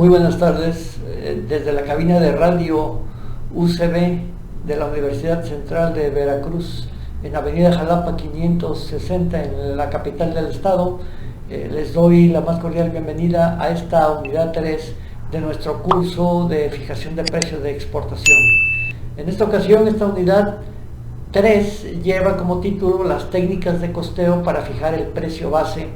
Muy buenas tardes, desde la cabina de radio UCB de la Universidad Central de Veracruz, en Avenida Jalapa 560, en la capital del estado. Les doy la más cordial bienvenida a esta unidad 3 de nuestro curso de fijación de precios de exportación. En esta ocasión, esta unidad 3 lleva como título las técnicas de costeo para fijar el precio base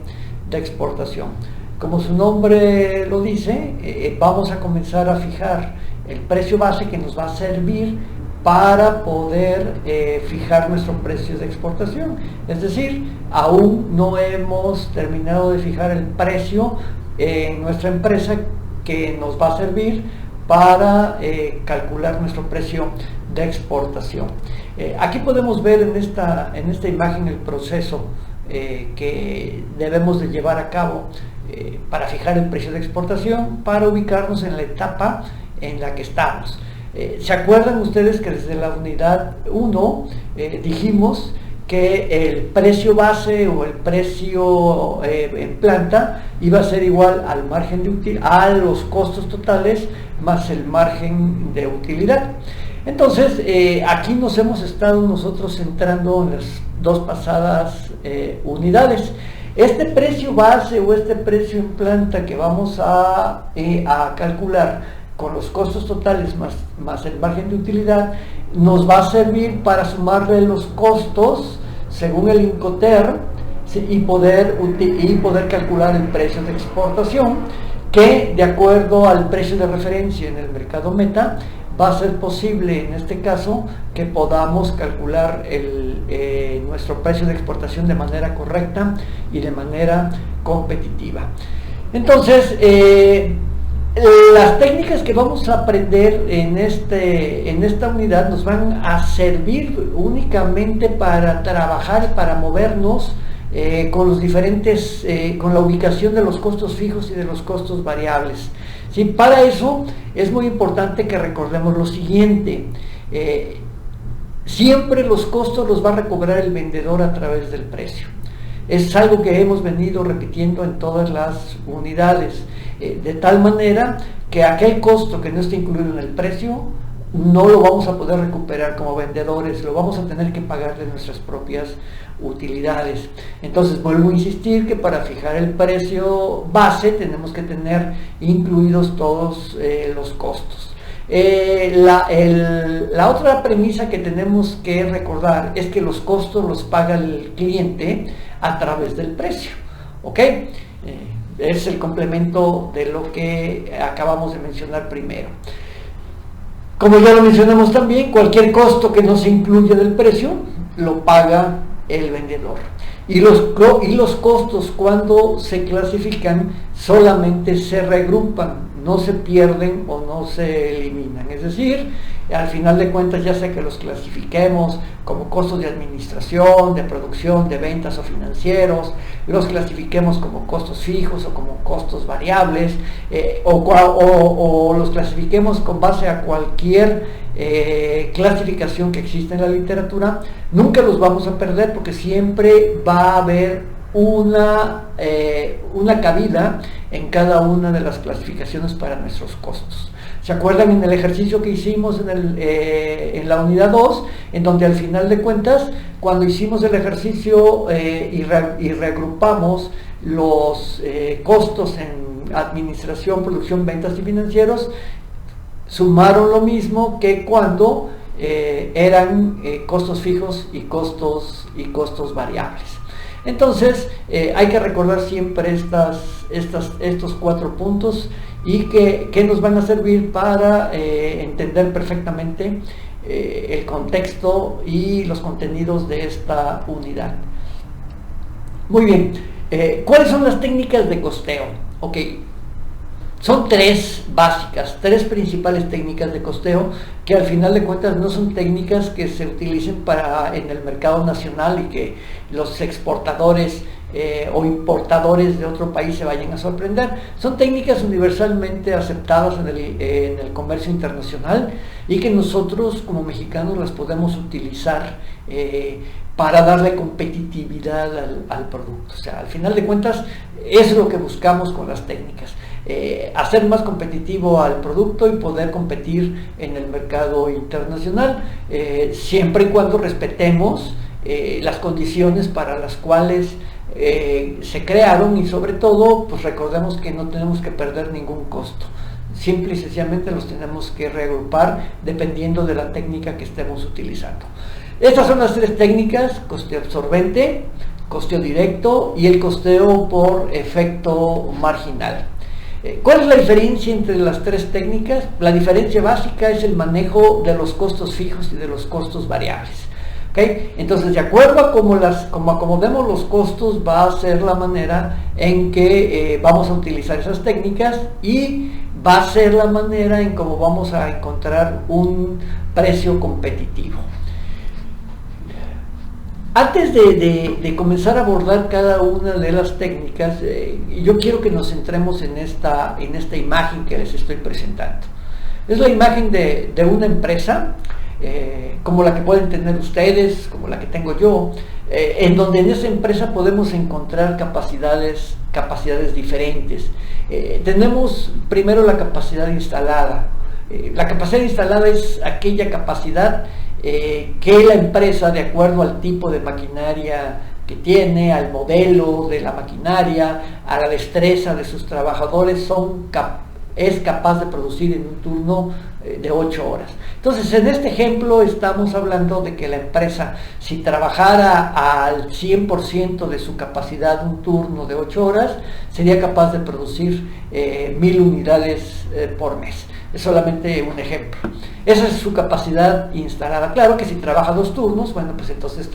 de exportación. Como su nombre lo dice, vamos a comenzar a fijar el precio base que nos va a servir para poder fijar nuestro precio de exportación. Es decir, aún no hemos terminado de fijar el precio en nuestra empresa que nos va a servir para calcular nuestro precio de exportación. Aquí podemos ver en esta imagen el proceso que debemos de llevar a cabo para fijar el precio de exportación, para ubicarnos en la etapa en la que estamos. ¿Se acuerdan ustedes que desde la unidad 1 dijimos que el precio base o el precio en planta iba a ser igual al margen de utilidad, a los costos totales más el margen de utilidad? Entonces, aquí nos hemos estado nosotros centrando en las dos pasadas unidades. Este precio base o este precio en planta que vamos a calcular con los costos totales más el margen de utilidad, nos va a servir para sumarle los costos según el Incoterm, ¿sí? y poder calcular el precio de exportación, que de acuerdo al precio de referencia en el mercado meta, va a ser posible en este caso que podamos calcular nuestro precio de exportación de manera correcta y de manera competitiva. Entonces, las técnicas que vamos a aprender en esta unidad nos van a servir únicamente para trabajar, para movernos con los diferentes, con la ubicación de los costos fijos y de los costos variables. ¿Sí? Para eso es muy importante que recordemos lo siguiente: siempre los costos los va a recobrar el vendedor a través del precio. Es algo que hemos venido repitiendo en todas las unidades, de tal manera que aquel costo que no esté incluido en el precio no lo vamos a poder recuperar como vendedores, lo vamos a tener que pagar de nuestras propias utilidades. Entonces, vuelvo a insistir que para fijar el precio base tenemos que tener incluidos todos los costos. La otra premisa que tenemos que recordar es que los costos los paga el cliente a través del precio, ¿ok? Es el complemento de lo que acabamos de mencionar primero. Como ya lo mencionamos también, cualquier costo que no se incluya del precio lo paga el vendedor. Y los costos, cuando se clasifican, solamente se regrupan, no se pierden o no se eliminan. Es decir, al final de cuentas, ya sea que los clasifiquemos como costos de administración, de producción, de ventas o financieros, los clasifiquemos como costos fijos o como costos variables, o los clasifiquemos con base a cualquier clasificación que existe en la literatura, nunca los vamos a perder, porque siempre va a haber una cabida en cada una de las clasificaciones para nuestros costos. ¿Se acuerdan en el ejercicio que hicimos en la unidad 2, en donde al final de cuentas, cuando hicimos el ejercicio y reagrupamos los costos en administración, producción, ventas y financieros, sumaron lo mismo que cuando eran costos fijos y costos variables? Entonces, hay que recordar siempre estos 4 puntos y que nos van a servir para entender perfectamente el contexto y los contenidos de esta unidad. Muy bien, ¿cuáles son las técnicas de costeo? Ok, son 3 básicas, 3 principales técnicas de costeo, que al final de cuentas no son técnicas que se utilicen en el mercado nacional y que los exportadores o importadores de otro país se vayan a sorprender. Son técnicas universalmente aceptadas en el comercio internacional y que nosotros como mexicanos las podemos utilizar para darle competitividad al producto. O sea, al final de cuentas, eso es lo que buscamos con las técnicas. hacer más competitivo al producto y poder competir en el mercado internacional, siempre y cuando respetemos las condiciones para las cuales se crearon, y sobre todo pues recordemos que no tenemos que perder ningún costo. Simple y sencillamente los tenemos que reagrupar dependiendo de la técnica que estemos utilizando. Estas son las tres técnicas: costeo absorbente, costeo directo y el costeo por efecto marginal. ¿Cuál es la diferencia entre las tres técnicas? La diferencia básica es el manejo de los costos fijos y de los costos variables. ¿Okay? Entonces, de acuerdo a como acomodemos los costos, va a ser la manera en que vamos a utilizar esas técnicas, y va a ser la manera en cómo vamos a encontrar un precio competitivo. Antes de comenzar a abordar cada una de las técnicas, yo quiero que nos centremos en esta imagen que les estoy presentando. Es la imagen de una empresa, como la que pueden tener ustedes, como la que tengo yo, en donde en esa empresa podemos encontrar capacidades diferentes. Tenemos primero la capacidad instalada. La capacidad instalada es aquella capacidad que la empresa, de acuerdo al tipo de maquinaria que tiene, al modelo de la maquinaria, a la destreza de sus trabajadores, es capaz de producir en un turno de 8 horas. Entonces, en este ejemplo estamos hablando de que la empresa, si trabajara al 100% de su capacidad un turno de 8 horas, sería capaz de producir 1000 unidades por mes. Es solamente un ejemplo. Esa es su capacidad instalada. Claro que si trabaja 2 turnos, bueno, pues entonces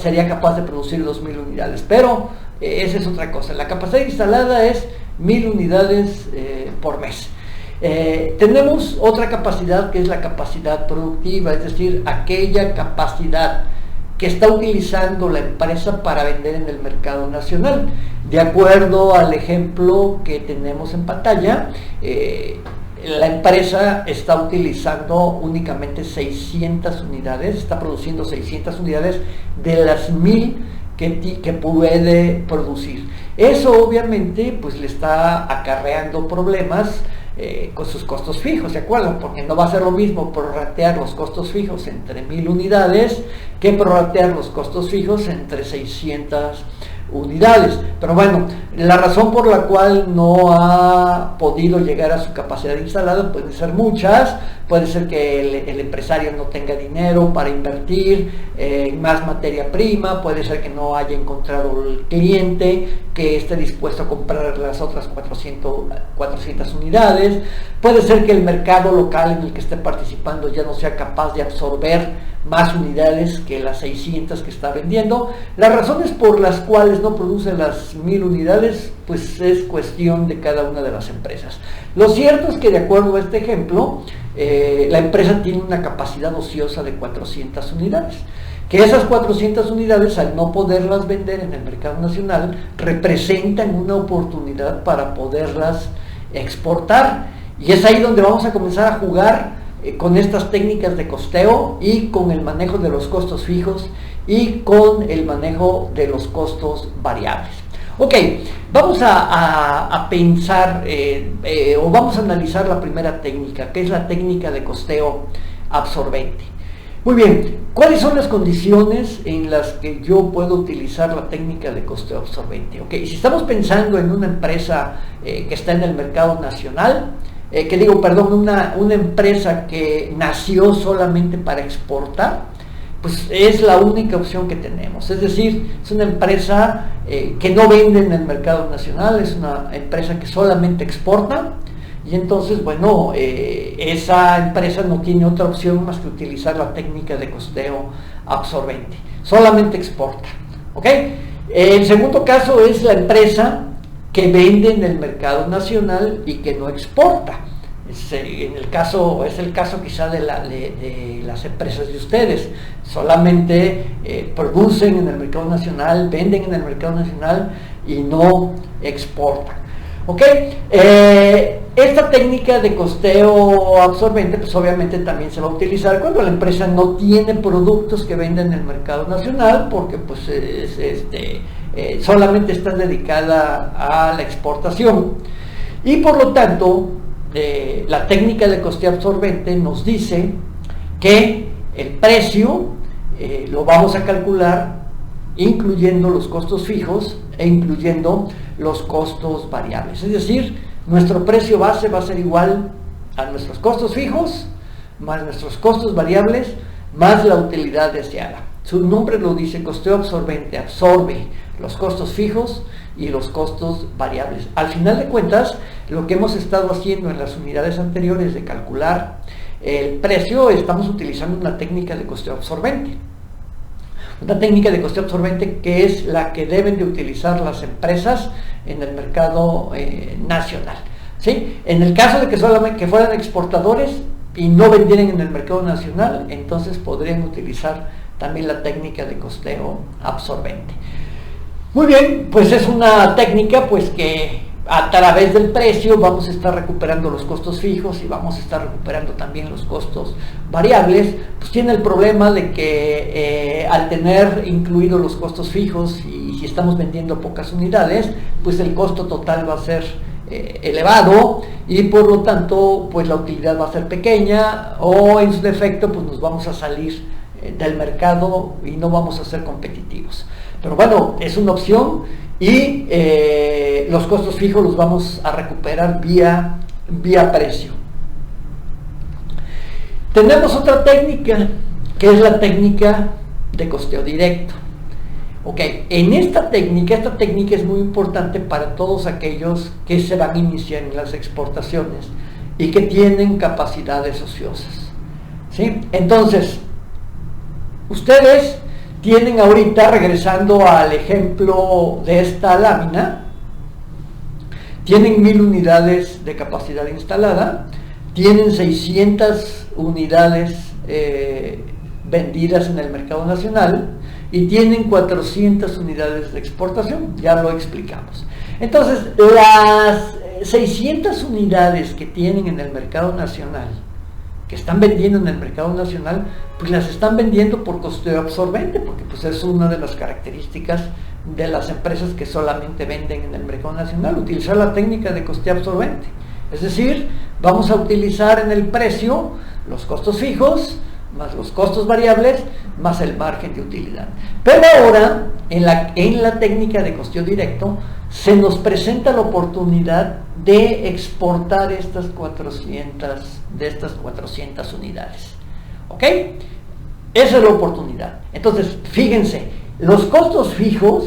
sería capaz de producir 2000 unidades, pero esa es otra cosa. La capacidad instalada es 1000 unidades por mes. Tenemos otra capacidad, que es la capacidad productiva, es decir, aquella capacidad que está utilizando la empresa para vender en el mercado nacional. De acuerdo al ejemplo que tenemos en pantalla, la empresa está utilizando únicamente 600 unidades, está produciendo 600 unidades de las 1000 que puede producir. Eso obviamente pues le está acarreando problemas con sus costos fijos, ¿de acuerdo? Porque no va a ser lo mismo prorratear los costos fijos entre 1000 unidades que prorratear los costos fijos entre 600 unidades. Pero bueno, la razón por la cual no ha podido llegar a su capacidad instalada pueden ser muchas. Puede ser que el empresario no tenga dinero para invertir en más materia prima, puede ser que no haya encontrado el cliente que esté dispuesto a comprar las otras 400 unidades, puede ser que el mercado local en el que esté participando ya no sea capaz de absorber más unidades que las 600 que está vendiendo. Las razones por las cuales no produce las 1000 unidades, pues es cuestión de cada una de las empresas. Lo cierto es que, de acuerdo a este ejemplo, la empresa tiene una capacidad ociosa de 400 unidades, que esas 400 unidades, al no poderlas vender en el mercado nacional, representan una oportunidad para poderlas exportar, y es ahí donde vamos a comenzar a jugar con estas técnicas de costeo y con el manejo de los costos fijos y con el manejo de los costos variables. Ok, vamos a pensar o vamos a analizar la primera técnica, que es la técnica de costeo absorbente. Muy bien, ¿cuáles son las condiciones en las que yo puedo utilizar la técnica de costeo absorbente? Ok, si estamos pensando en una empresa que está en el mercado nacional, una empresa que nació solamente para exportar, pues es la única opción que tenemos. Es decir, es una empresa que no vende en el mercado nacional, es una empresa que solamente exporta, y entonces, bueno, esa empresa no tiene otra opción más que utilizar la técnica de costeo absorbente. Solamente exporta. ¿Ok? El segundo caso es la empresa que vende en el mercado nacional y que no exporta. Es el caso quizá de las empresas de ustedes. Solamente producen en el mercado nacional, venden en el mercado nacional y no exportan. ¿Ok? Esta técnica de costeo absorbente, pues obviamente también se va a utilizar cuando la empresa no tiene productos que venda en el mercado nacional, porque pues solamente está dedicada a la exportación. Y por lo tanto, la técnica de costeo absorbente nos dice que el precio lo vamos a calcular incluyendo los costos fijos e incluyendo los costos variables. Es decir, nuestro precio base va a ser igual a nuestros costos fijos más nuestros costos variables más la utilidad deseada. Su nombre lo dice, costeo absorbente, absorbe los costos fijos y los costos variables. Al final de cuentas, lo que hemos estado haciendo en las unidades anteriores de calcular el precio, estamos utilizando una técnica de costeo absorbente. Una técnica de costeo absorbente que es la que deben de utilizar las empresas en el mercado nacional. ¿Sí? En el caso de que solamente fueran exportadores y no vendieran en el mercado nacional, entonces podrían utilizar también la técnica de costeo absorbente. Muy bien, pues es una técnica pues que a través del precio vamos a estar recuperando los costos fijos y vamos a estar recuperando también los costos variables. Pues tiene el problema de que al tener incluidos los costos fijos y si estamos vendiendo pocas unidades, pues el costo total va a ser elevado y por lo tanto pues la utilidad va a ser pequeña o en su defecto pues nos vamos a salir del mercado y no vamos a ser competitivos. Pero bueno, es una opción y los costos fijos los vamos a recuperar vía precio. Tenemos otra técnica que es la técnica de costeo directo. Ok, en esta técnica es muy importante para todos aquellos que se van a iniciar en las exportaciones y que tienen capacidades ociosas. ¿Sí? Entonces, ustedes tienen ahorita, regresando al ejemplo de esta lámina, tienen 1000 unidades de capacidad instalada, tienen 600 unidades vendidas en el mercado nacional y tienen 400 unidades de exportación, ya lo explicamos. Entonces, las 600 unidades que tienen en el mercado nacional, que están vendiendo en el mercado nacional, pues las están vendiendo por costeo absorbente, porque pues es una de las características de las empresas que solamente venden en el mercado nacional, utilizar la técnica de costeo absorbente. Es decir, vamos a utilizar en el precio los costos fijos, más los costos variables, más el margen de utilidad. Pero ahora, en la técnica de costeo directo, se nos presenta la oportunidad de exportar estas 400 unidades. ¿Ok? Esa es la oportunidad. Entonces, fíjense, los costos fijos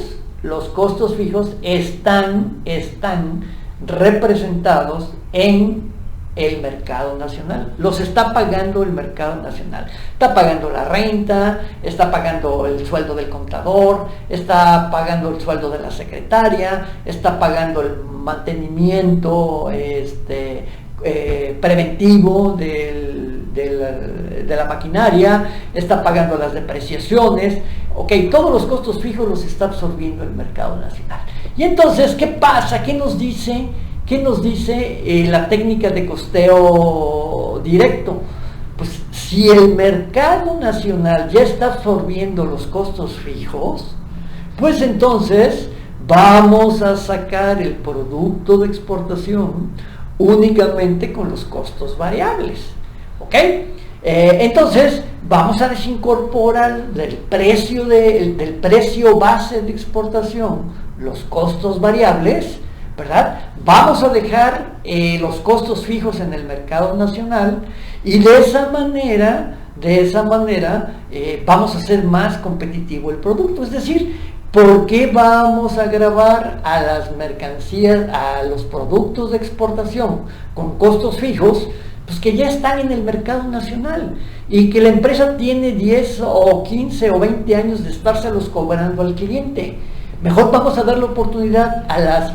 están representados en el mercado nacional, los está pagando el mercado nacional, está pagando la renta, está pagando el sueldo del contador, está pagando el sueldo de la secretaria, está pagando el mantenimiento preventivo de la maquinaria, está pagando las depreciaciones. Ok, todos los costos fijos los está absorbiendo el mercado nacional. Y entonces, ¿qué pasa? ¿Qué nos dice la técnica de costeo directo? Pues si el mercado nacional ya está absorbiendo los costos fijos, pues entonces vamos a sacar el producto de exportación únicamente con los costos variables. ¿Ok? Entonces vamos a desincorporar del precio base de exportación los costos variables, ¿verdad? Vamos a dejar los costos fijos en el mercado nacional y de esa manera vamos a hacer más competitivo el producto. Es decir, ¿por qué vamos a gravar a las mercancías, a los productos de exportación con costos fijos? Pues que ya están en el mercado nacional y que la empresa tiene 10 o 15 o 20 años de estárselos cobrando al cliente. Mejor vamos a dar la oportunidad a las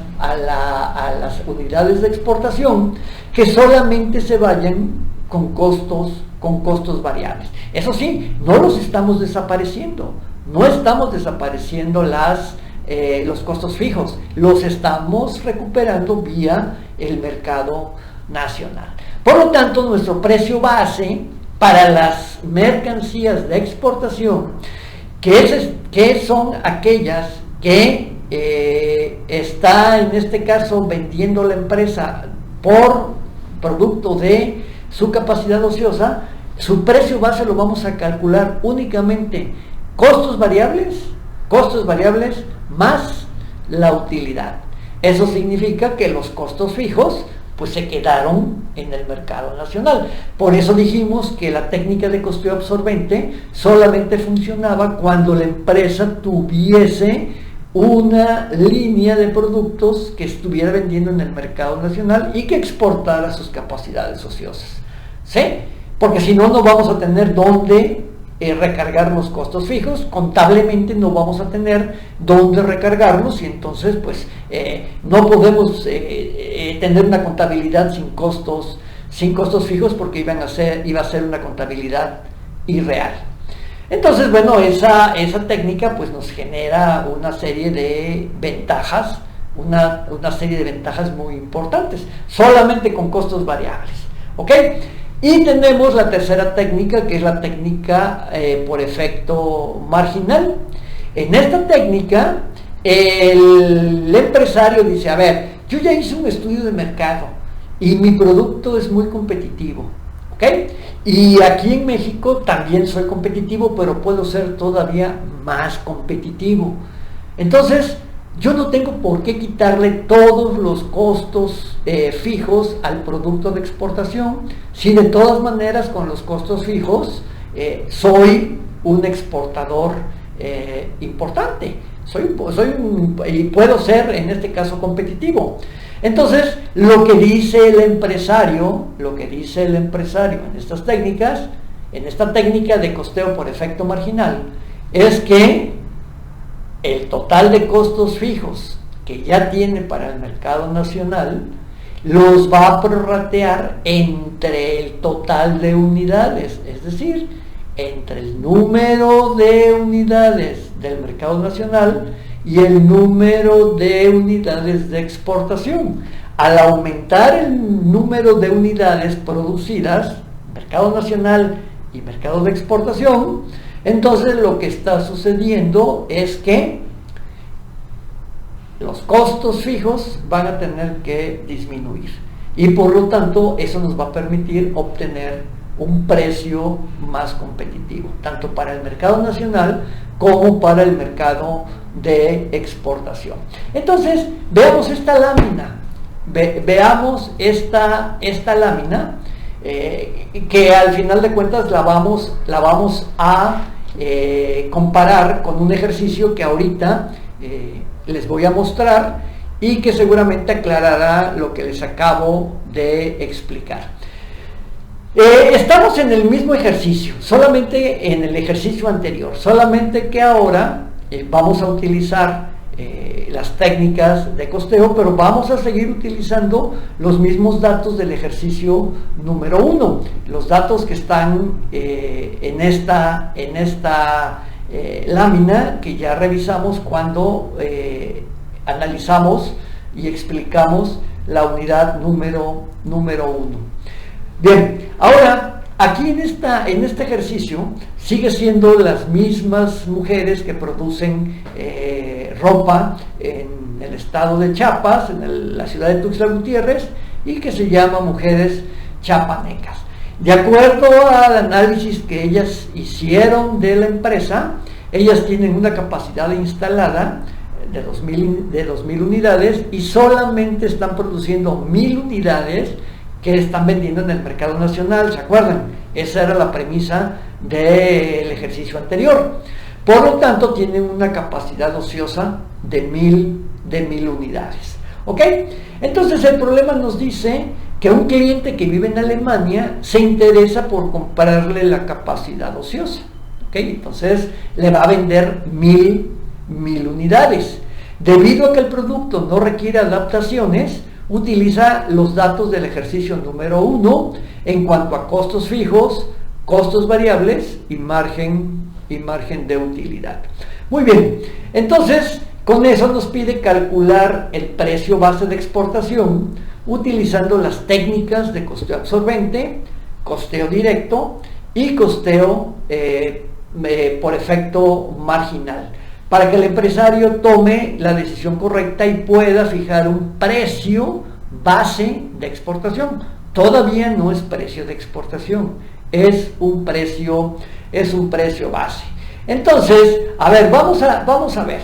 unidades de exportación que solamente se vayan con costos variables. Eso sí, no los estamos desapareciendo, no estamos desapareciendo los costos fijos, los estamos recuperando vía el mercado nacional. Por lo tanto, nuestro precio base para las mercancías de exportación, que son aquellas que está en este caso vendiendo la empresa por producto de su capacidad ociosa, su precio base lo vamos a calcular únicamente costos variables más la utilidad. Eso significa que los costos fijos pues se quedaron en el mercado nacional. Por eso dijimos que la técnica de costeo absorbente solamente funcionaba cuando la empresa tuviese una línea de productos que estuviera vendiendo en el mercado nacional y que exportara sus capacidades ociosas, ¿sí? Porque si no, no vamos a tener dónde recargar los costos fijos, contablemente no vamos a tener dónde recargarlos, y entonces pues no podemos tener una contabilidad sin costos fijos, porque iba a ser una contabilidad irreal. Entonces, bueno, esa técnica pues nos genera una serie de ventajas, una serie de ventajas muy importantes, solamente con costos variables, ¿ok? Y tenemos la tercera técnica, que es la técnica por efecto marginal. En esta técnica, el empresario dice, a ver, yo ya hice un estudio de mercado y mi producto es muy competitivo, ¿ok? Y aquí en México también soy competitivo, pero puedo ser todavía más competitivo. Entonces, yo no tengo por qué quitarle todos los costos fijos al producto de exportación, si de todas maneras con los costos fijos soy un exportador importante, y puedo ser en este caso competitivo. Entonces, lo que dice el empresario en estas técnicas, en esta técnica de costeo por efecto marginal, es que el total de costos fijos que ya tiene para el mercado nacional los va a prorratear entre el total de unidades, es decir, entre el número de unidades del mercado nacional y el número de unidades de exportación. Al aumentar el número de unidades producidas, mercado nacional y mercado de exportación, entonces lo que está sucediendo es que los costos fijos van a tener que disminuir, y por lo tanto eso nos va a permitir obtener un precio más competitivo, tanto para el mercado nacional como para el mercado de exportación. Entonces, veamos esta lámina, esta lámina, que al final de cuentas la vamos a comparar con un ejercicio que ahorita les voy a mostrar y que seguramente aclarará lo que les acabo de explicar. Estamos en el mismo ejercicio, solamente en el ejercicio anterior, solamente que ahora vamos a utilizar las técnicas de costeo, pero vamos a seguir utilizando los mismos datos del ejercicio número 1, los datos que están en esta lámina que ya revisamos cuando analizamos y explicamos la unidad número 1. Bien, ahora aquí en este ejercicio sigue siendo las mismas mujeres que producen ropa en el estado de Chiapas, en la ciudad de Tuxtla Gutiérrez, y que se llama mujeres chiapanecas. De acuerdo al análisis que ellas hicieron de la empresa, ellas tienen una capacidad instalada de 2.000 unidades y solamente están produciendo 1.000 unidades que están vendiendo en el mercado nacional. ¿Se acuerdan? Esa era la premisa del ejercicio anterior. Por lo tanto, tienen una capacidad ociosa de 1.000 unidades. ¿Ok? Entonces, el problema nos dice que un cliente que vive en Alemania se interesa por comprarle la capacidad ociosa. ¿Ok? Entonces, le va a vender 1.000 unidades. Debido a que el producto no requiere adaptaciones, utiliza los datos del ejercicio número 1 en cuanto a costos fijos, costos variables y margen de utilidad. Muy bien, entonces con eso nos pide calcular el precio base de exportación utilizando las técnicas de costeo absorbente, costeo directo y costeo por efecto marginal. para que el empresario tome la decisión correcta y pueda fijar un precio base de exportación. Todavía no es precio de exportación, es un precio base. Entonces, a ver, vamos a ver.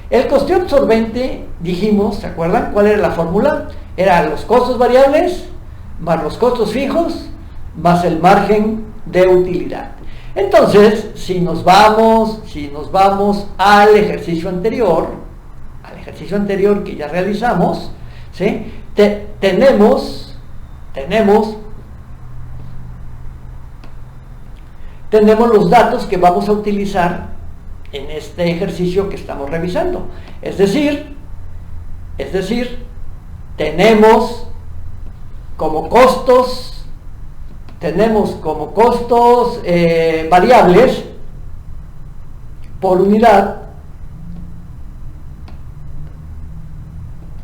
El costeo absorbente, dijimos, ¿se acuerdan cuál era la fórmula? Eran los costos variables más los costos fijos más el margen de utilidad. Entonces, si nos vamos al ejercicio anterior que ya realizamos, ¿sí? Tenemos los datos que vamos a utilizar en este ejercicio que estamos revisando. Es decir, tenemos como costos variables por unidad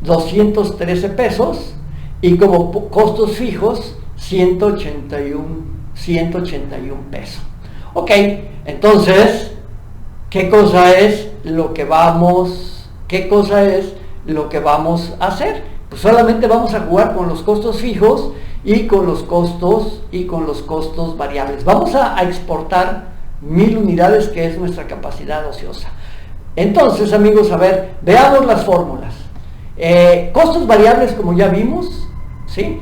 213 pesos y como costos fijos 181 pesos. Ok, entonces, ¿qué cosa es lo que vamos a hacer? Pues solamente vamos a jugar con los costos fijos y con los costos variables. Vamos a exportar 1000 unidades, que es nuestra capacidad ociosa. Entonces, amigos, a ver, veamos las fórmulas. Costos variables, como ya vimos, ¿sí?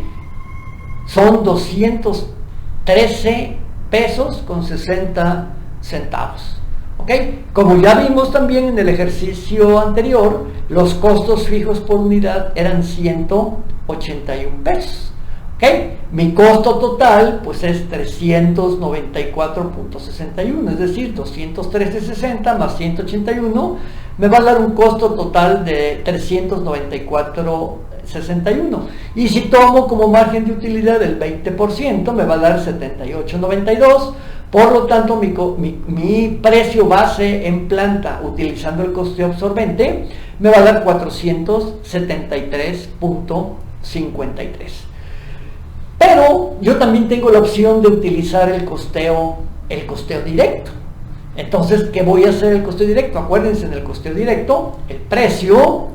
Son 213 pesos con 60 centavos. ¿Ok? Como ya vimos también en el ejercicio anterior, los costos fijos por unidad eran 181 pesos. ¿Ok? Mi costo total pues es 394.61, es decir, 213.60 más 181 me va a dar un costo total de 394.61. Y si tomo como margen de utilidad el 20%, me va a dar 78.92. Por lo tanto, mi precio base en planta, utilizando el costeo absorbente, me va a dar 473.53. Pero yo también tengo la opción de utilizar el costeo directo. Entonces, ¿qué voy a hacer el costeo directo? Acuérdense, en el costeo directo, el precio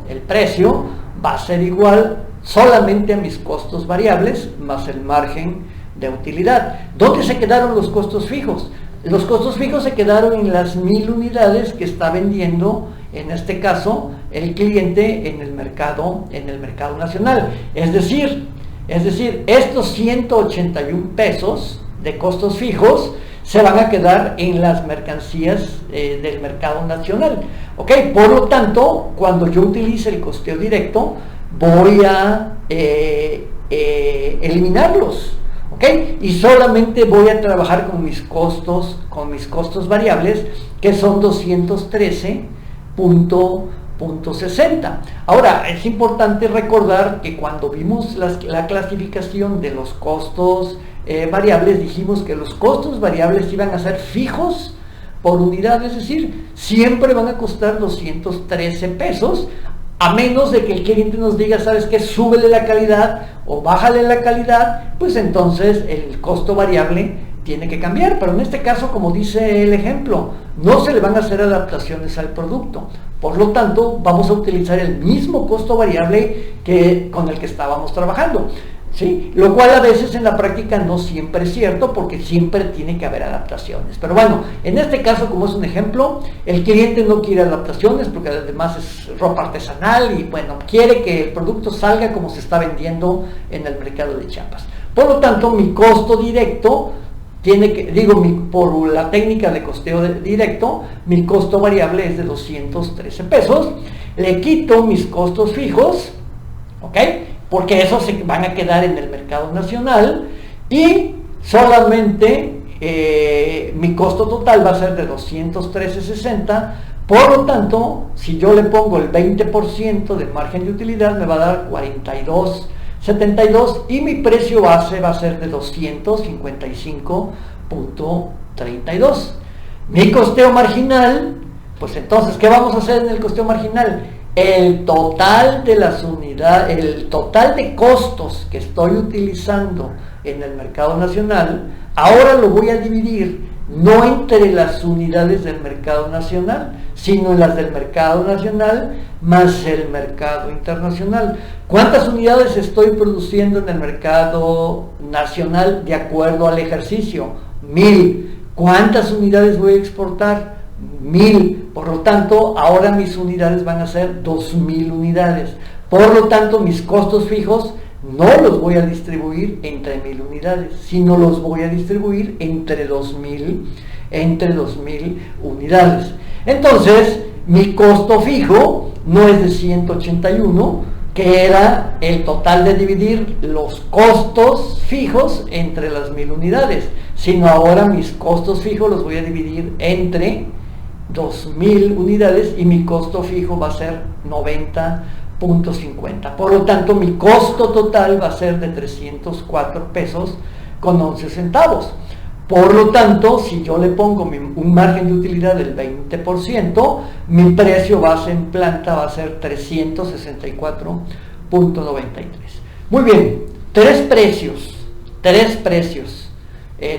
va a ser igual solamente a mis costos variables más el margen de utilidad. ¿Dónde se quedaron los costos fijos? Los costos fijos se quedaron en las 1000 unidades que está vendiendo, en este caso, el cliente en el mercado nacional. Es decir, estos 181 pesos de costos fijos se van a quedar en las mercancías del mercado nacional. ¿Ok? Por lo tanto, cuando yo utilice el costeo directo, voy a eliminarlos. ¿Ok? Y solamente voy a trabajar con mis costos variables, que son 213.60. Ahora, es importante recordar que cuando vimos la clasificación de los costos variables, dijimos que los costos variables iban a ser fijos por unidad, es decir, siempre van a costar 213 pesos, a menos de que el cliente nos diga, ¿sabes qué? Súbele la calidad o bájale la calidad, pues entonces el costo variable tiene que cambiar. Pero en este caso, como dice el ejemplo, no se le van a hacer adaptaciones al producto. Por lo tanto, vamos a utilizar el mismo costo variable con el que estábamos trabajando. ¿Sí? Lo cual a veces en la práctica no siempre es cierto, porque siempre tiene que haber adaptaciones. Pero bueno, en este caso, como es un ejemplo, el cliente no quiere adaptaciones porque además es ropa artesanal y bueno, quiere que el producto salga como se está vendiendo en el mercado de Chiapas. Por lo tanto, mi costo directo por la técnica de costeo directo, mi costo variable es de 213 pesos. Le quito mis costos fijos, ¿ok? Porque esos se van a quedar en el mercado nacional y solamente mi costo total va a ser de 213.60. Por lo tanto, si yo le pongo el 20% de margen de utilidad, me va a dar 42.72 y mi precio base va a ser de 255.32. Mi costeo marginal, pues entonces, ¿qué vamos a hacer en el costeo marginal? El total de las unidades, el total de costos que estoy utilizando en el mercado nacional Ahora lo voy a dividir no entre las unidades del mercado nacional, sino en las del mercado nacional más el mercado internacional. ¿Cuántas unidades estoy produciendo en el mercado nacional de acuerdo al ejercicio? 1000. ¿Cuántas unidades voy a exportar? 1000. Por lo tanto, ahora mis unidades van a ser 2000 unidades. Por lo tanto, mis costos fijos no los voy a distribuir entre 1000 unidades, sino los voy a distribuir entre 2000 unidades. Entonces, mi costo fijo no es de 181, que era el total de dividir los costos fijos entre las 1000 unidades, sino ahora mis costos fijos los voy a dividir entre 2000 unidades y mi costo fijo va a ser 90.50. Por lo tanto, mi costo total va a ser de 304 pesos con 11 centavos. Por lo tanto, si yo le pongo un margen de utilidad del 20%, mi precio base en planta va a ser 364.93. Muy bien, tres precios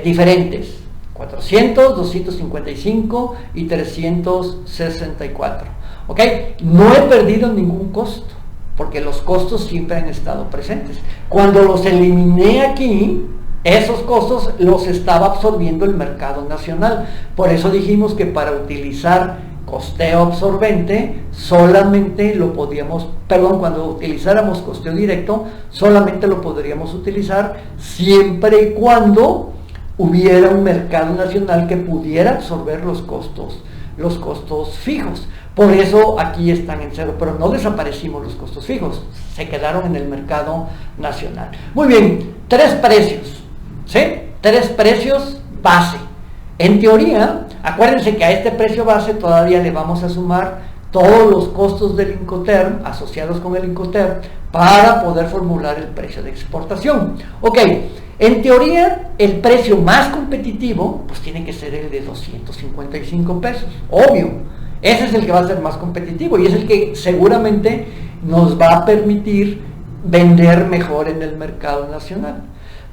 diferentes: 400, 255 y 364. ¿Ok? No he perdido ningún costo, porque los costos siempre han estado presentes. Cuando los eliminé aquí, esos costos los estaba absorbiendo el mercado nacional. Por eso dijimos que para utilizar costeo absorbente, solamente lo podíamos, cuando utilizáramos costeo directo, solamente lo podríamos utilizar siempre y cuando hubiera un mercado nacional que pudiera absorber los costos fijos. Por eso aquí están en cero, pero no desaparecimos los costos fijos, se quedaron en el mercado nacional. Muy bien, tres precios, ¿sí? Tres precios base. En teoría, acuérdense que a este precio base todavía le vamos a sumar todos los costos del Incoterm asociados con el Incoterm para poder formular el precio de exportación. Ok, en teoría el precio más competitivo pues tiene que ser el de 255 pesos, obvio. Ese es el que va a ser más competitivo y es el que seguramente nos va a permitir vender mejor en el mercado nacional.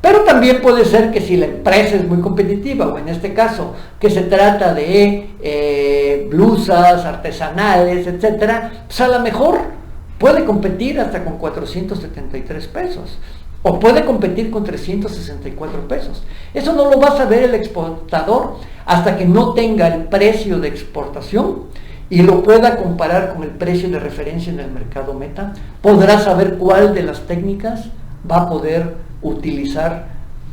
Pero también puede ser que si la empresa es muy competitiva, o en este caso que se trata de blusas artesanales, etcétera, pues a lo mejor puede competir hasta con 473 pesos o puede competir con 364 pesos. Eso no lo va a saber el exportador hasta que no tenga el precio de exportación y lo pueda comparar con el precio de referencia en el mercado meta. Podrá saber cuál de las técnicas va a poder utilizar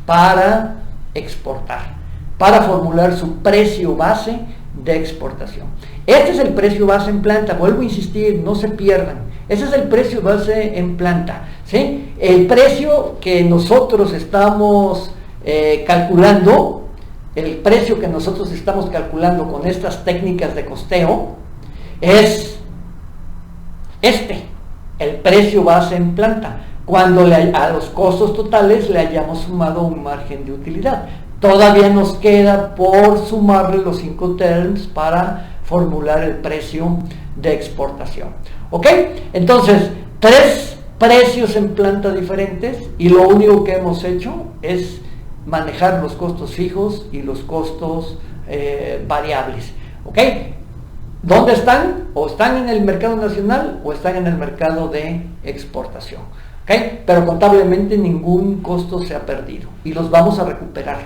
para exportar, para formular su precio base de exportación. Este es el precio base en planta, vuelvo a insistir, no se pierdan. Ese es el precio base en planta, ¿sí? El precio que nosotros estamos calculando, el precio que nosotros estamos calculando con estas técnicas de costeo es el precio base en planta, cuando a los costos totales le hayamos sumado un margen de utilidad. Todavía nos queda por sumarle los Incoterms para formular el precio de exportación. ¿Ok? Entonces, tres precios en planta diferentes y lo único que hemos hecho es manejar los costos fijos y los costos variables. ¿Ok? ¿Dónde están? O están en el mercado nacional o están en el mercado de exportación. ¿Ok? Pero contablemente ningún costo se ha perdido y los vamos a recuperar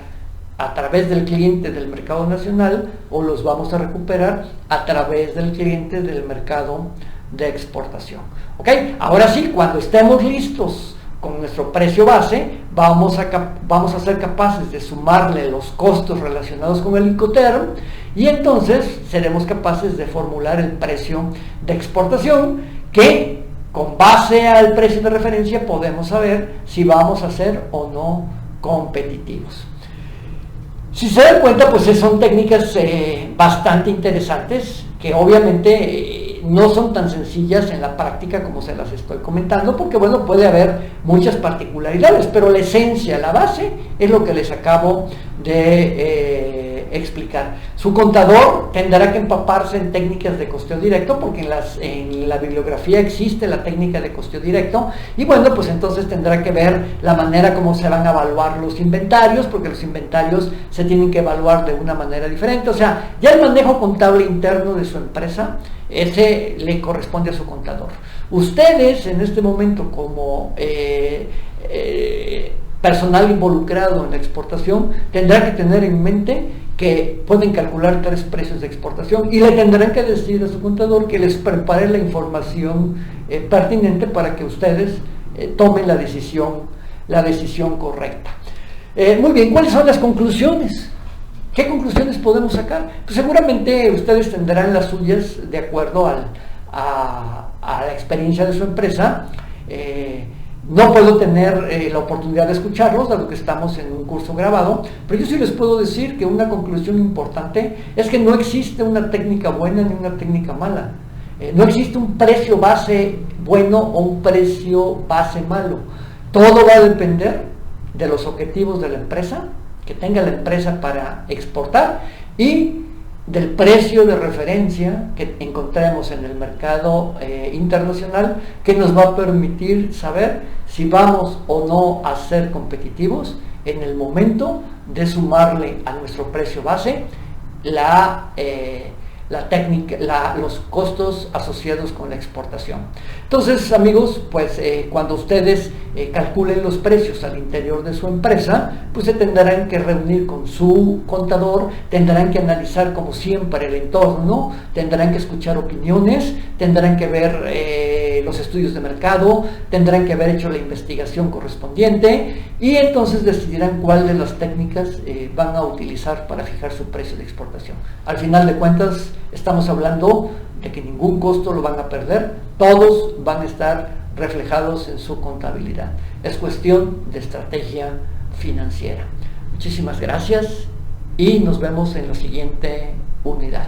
a través del cliente del mercado nacional o los vamos a recuperar a través del cliente del mercado de exportación. ¿Ok? Ahora sí, cuando estemos listos con nuestro precio base, vamos a ser capaces de sumarle los costos relacionados con el Incoterm y entonces seremos capaces de formular el precio de exportación que con base al precio de referencia podemos saber si vamos a ser o no competitivos. Si se dan cuenta, pues son técnicas bastante interesantes que obviamente no son tan sencillas en la práctica como se las estoy comentando, porque bueno, puede haber muchas particularidades, pero la esencia, la base, es lo que les acabo de explicar. Su contador tendrá que empaparse en técnicas de costeo directo, porque en la bibliografía existe la técnica de costeo directo, y bueno, pues entonces tendrá que ver la manera como se van a evaluar los inventarios, porque los inventarios se tienen que evaluar de una manera diferente. O sea, ya el manejo contable interno de su empresa, ese le corresponde a su contador. Ustedes en este momento, como personal involucrado en la exportación, tendrán que tener en mente que pueden calcular 3 precios de exportación, y le tendrán que decir a su contador que les prepare la información pertinente para que ustedes tomen la decisión correcta. Muy bien, ¿cuáles son las conclusiones? ¿Qué conclusiones podemos sacar? Pues seguramente ustedes tendrán las suyas de acuerdo a la experiencia de su empresa. No puedo tener la oportunidad de escucharlos, dado que estamos en un curso grabado, pero yo sí les puedo decir que una conclusión importante es que no existe una técnica buena ni una técnica mala. No existe un precio base bueno o un precio base malo. Todo va a depender de los objetivos de la empresa, que tenga la empresa para exportar, y del precio de referencia que encontremos en el mercado internacional, que nos va a permitir saber si vamos o no a ser competitivos en el momento de sumarle a nuestro precio base la técnica, los costos asociados con la exportación. Entonces, amigos, pues cuando ustedes calculen los precios al interior de su empresa, pues se tendrán que reunir con su contador, tendrán que analizar como siempre el entorno, tendrán que escuchar opiniones, tendrán que ver los estudios de mercado, tendrán que haber hecho la investigación correspondiente, y entonces decidirán cuál de las técnicas van a utilizar para fijar su precio de exportación. Al final de cuentas, estamos hablando de que ningún costo lo van a perder, todos van a estar reflejados en su contabilidad. Es cuestión de estrategia financiera. Muchísimas gracias y nos vemos en la siguiente unidad.